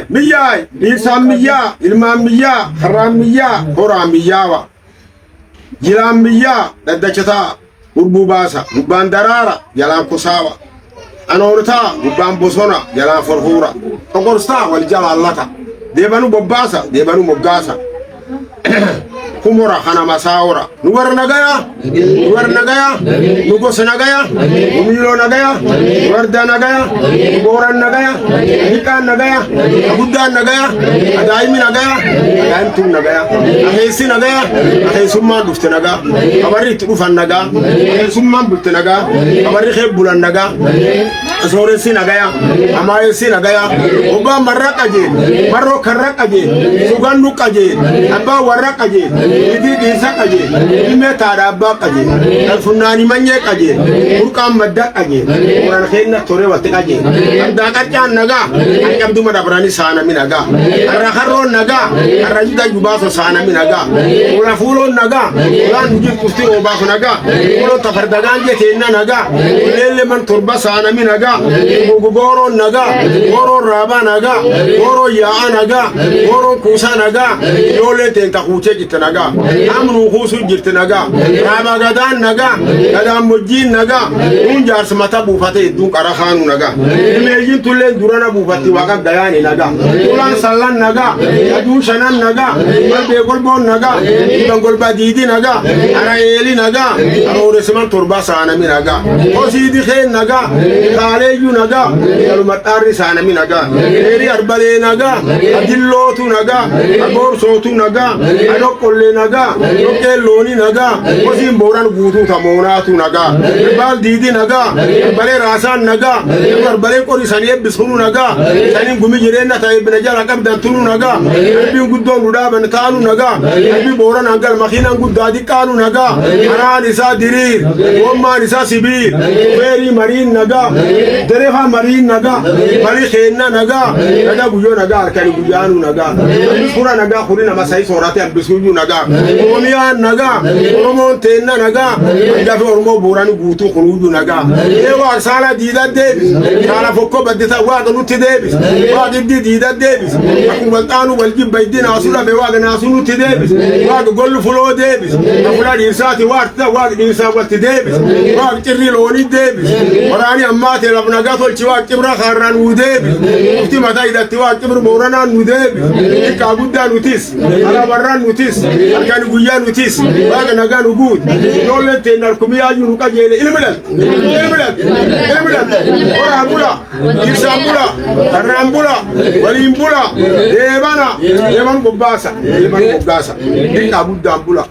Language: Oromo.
مياي إنسان ميا إلمان ميا خرام ميا هرام ميا جلام ميا لدكتا قربو باسا قبان درارة جلام كساوة أنورتا قبان بوسونا جلام فرهورة أقرستا والجلال لتا ديبانو بباسا ديبانو مبقاسا kumura khana masaura nuwar nagaya nugos nagaya numilo nagaya warda nagaya boran nagaya hikan nagaya abudan nagaya adaimi nagaya adaimtum nagaya ahesi nagaya ahesumma dufte naga abari tudufan naga ahesumma dufte naga abari khebulan naga soresi nagaya amayesi nagaya oba marraqaje marro karraqaje sugandu qaje abba warraqaje Idi desa kaje, ime tada abba kaje, alfunani manye kaje, urkam madda kaje, orang kena tore wate kaje. Anda kacan naga, angkap tu madabrani sana minaga, arakaron naga, arajuda jubaso sana minaga, orang fulon naga, orang nujud kusti obaso naga, orang tafardagan je tena naga, lele man turba sana minaga, gogoro naga, goro raba naga, goro yaa naga, goro kusa naga, yole tenta kuce kita naga. Amru khusu jirti naga raba gadan naga gadam mujin naga unjar semata bufate dun karakhanu naga imejin tulen durana bufati waka dayani naga ulan sallan naga adu shanan naga balbe golbon naga ibangol badidi naga ara eli naga aro resman turba sana mi naga osidi khen naga khaleju naga almatari sana mi naga eri arbale naga adillotu naga abor sotu naga adokolle naga Oke loni naga Osim boran gutu tamona tu naga Bal didi naga Bale rasan naga Bale kori saniye bisunu naga Sani gumi jirena ta ibn jara kam dan tunu naga Abi guddon duda ban kanu naga Abi boran angal makhina guddadi kanu naga Ara nisa dirir Womma nisa sibil Feri marin naga Derefa marin naga Bali khenna naga Naga guyo naga arkani guyanu naga Bisura naga khurina masai sorate ambisuju naga Omiyan naga, Oromon tenna naga, Jafi Oromo burani gutu khuruju naga. Ewa sala dida Davis, sala fokko badita waga nuti Davis, waga dida Davis. Aku waltanu waljib baydina asula be waga nasu nuti Davis, waga gollu fulo Davis. Akula dirsati warta waga dirsa wati Davis, waga tirri loni Davis. Orani ammate labnaga tolchi waga kibra kharran u Davis. Ufti mata idatti waga kibra burana nu Davis. Ika budda nutis, ala barran nutis, arkani guya nutis, waga naga nugud. Dolle tenar kumia yunu kajele ilmidan, ora bula, isambula, arambula, walimbula, devan bobasa, ika budda bula.